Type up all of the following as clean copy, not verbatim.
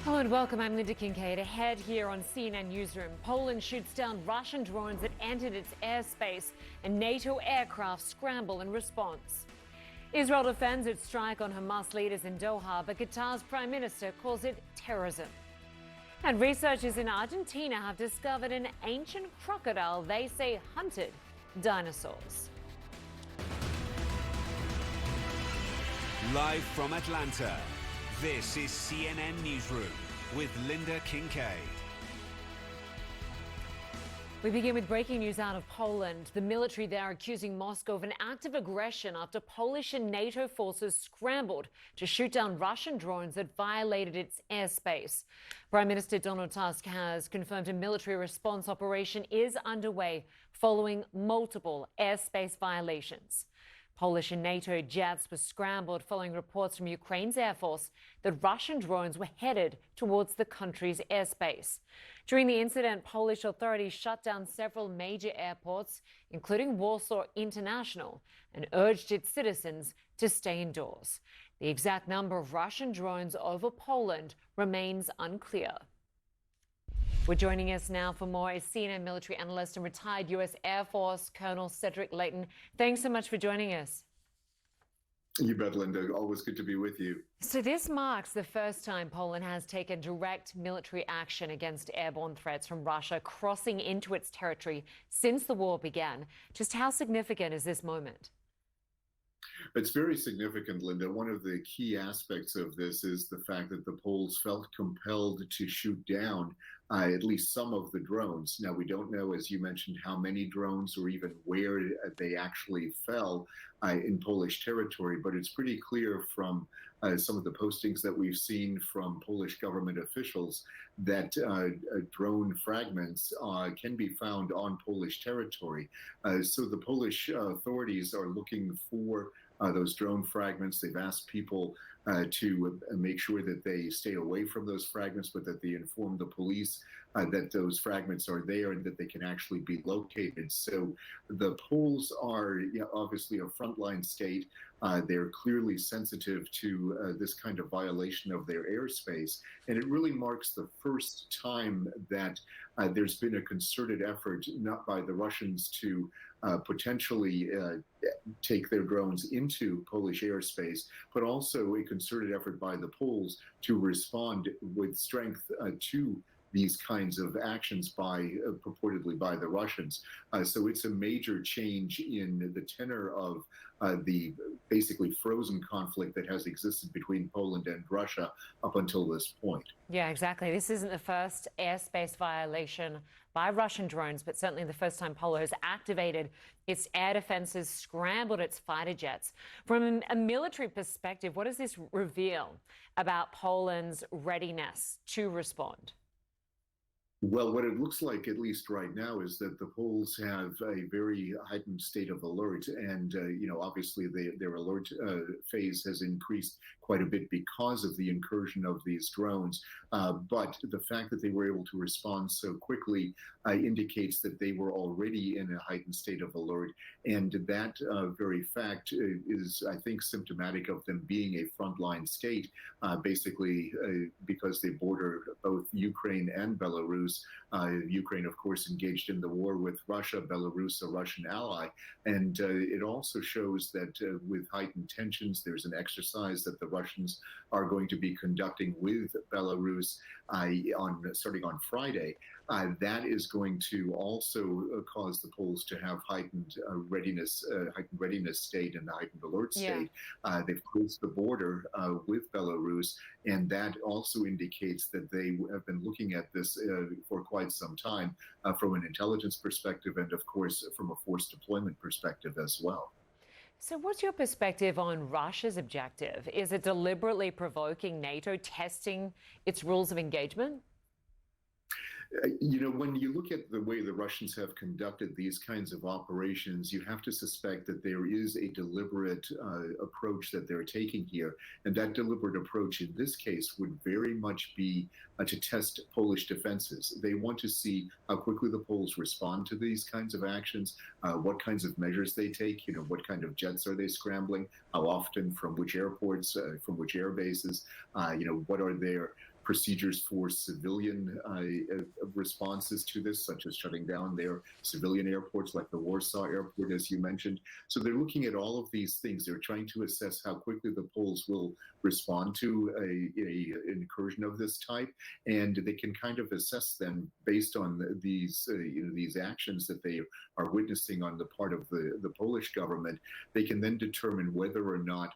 Hello and welcome. I'm Linda Kincaid. Ahead here on CNN Newsroom, Poland shoots down Russian drones that entered its airspace, and NATO aircraft scramble in response. Israel defends its strike on Hamas leaders in Doha, but Qatar's prime minister calls it terrorism. And researchers in Argentina have discovered an ancient crocodile they say hunted dinosaurs. Live from Atlanta, this is CNN Newsroom with Linda Kincaid. We begin with breaking news out of Poland. The military there accusing Moscow of an act of aggression after Polish and NATO forces scrambled to shoot down Russian drones that violated its airspace. Prime Minister Donald Tusk has confirmed a military response operation is underway following multiple airspace violations. Polish and NATO jets were scrambled following reports from Ukraine's Air Force that Russian drones were headed towards the country's airspace. During the incident, Polish authorities shut down several major airports, including Warsaw International, and urged its citizens to stay indoors. The exact number of Russian drones over Poland remains unclear. We're joining us now for more is CNN military analyst and retired U.S. Air Force Colonel Cedric Leighton. Thanks so much for joining us. You bet, Linda. Always good to be with you. So this marks the first time Poland has taken direct military action against airborne threats from Russia crossing into its territory since the war began. Just how significant is this moment? It's very significant, Linda. One of the key aspects of this is the fact that the Poles felt compelled to shoot down at least some of the drones. Now, we don't know, as you mentioned, how many drones or even where they actually fell in Polish territory, but it's pretty clear from some of the postings that we've seen from Polish government officials that drone fragments can be found on Polish territory. So the Polish authorities are looking for those drone fragments. They've asked people to make sure that they stay away from those fragments, but that they inform the police that those fragments are there and that they can actually be located. So the Poles are obviously a frontline state. They're clearly sensitive to this kind of violation of their airspace. And it really marks the first time that there's been a concerted effort, not by the Russians, to potentially take their drones into Polish airspace, but also a concerted effort by the Poles to respond with strength to these kinds of actions purportedly by the Russians. So it's a major change in the tenor of the basically frozen conflict that has existed between Poland and Russia up until this point. Yeah, exactly. This isn't the first airspace violation by Russian drones, but certainly the first time Poland has activated its air defenses, scrambled its fighter jets. From a military perspective, what does this reveal about Poland's readiness to respond? Well, what it looks like, at least right now, is that the Poles have a very heightened state of alert. And, obviously their alert phase has increased quite a bit because of the incursion of these drones. But the fact that they were able to respond so quickly indicates that they were already in a heightened state of alert. And that very fact is, I think, symptomatic of them being a frontline state, basically because they border both Ukraine and Belarus. Ukraine, of course, engaged in the war with Russia, Belarus, a Russian ally. And it also shows that with heightened tensions, there's an exercise that the Russians are going to be conducting with Belarus starting on Friday. That is going to also cause the Poles to have heightened readiness state and the heightened alert state. They've closed the border with Belarus, and that also indicates that they have been looking at this for quite some time from an intelligence perspective and, of course, from a force deployment perspective as well. So what's your perspective on Russia's objective? Is it deliberately provoking NATO, testing its rules of engagement? When you look at the way the Russians have conducted these kinds of operations, you have to suspect that there is a deliberate approach that they're taking here. And that deliberate approach in this case would very much be to test Polish defenses. They want to see how quickly the Poles respond to these kinds of actions, what kinds of measures they take, what kind of jets are they scrambling, how often, from which airports, from which air bases, what are their procedures for civilian responses to this, such as shutting down their civilian airports like the Warsaw Airport, as you mentioned. So they're looking at all of these things. They're trying to assess how quickly the Poles will respond to an incursion of this type, and they can kind of assess them based on these actions that they are witnessing on the part of the Polish government. They can then determine whether or not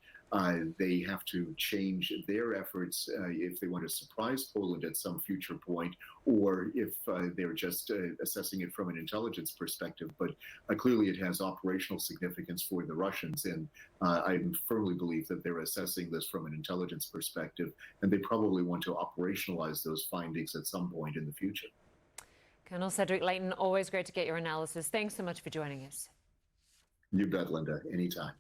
they have to change their efforts if they want to surprise Poland at some future point, or if they're just assessing it from an intelligence perspective. But clearly it has operational significance for the Russians, and I firmly believe that they're assessing this from an intelligence perspective, and they probably want to operationalize those findings at some point in the future. Colonel Cedric Leighton, always great to get your analysis. Thanks so much for joining us. You bet, Linda. Anytime.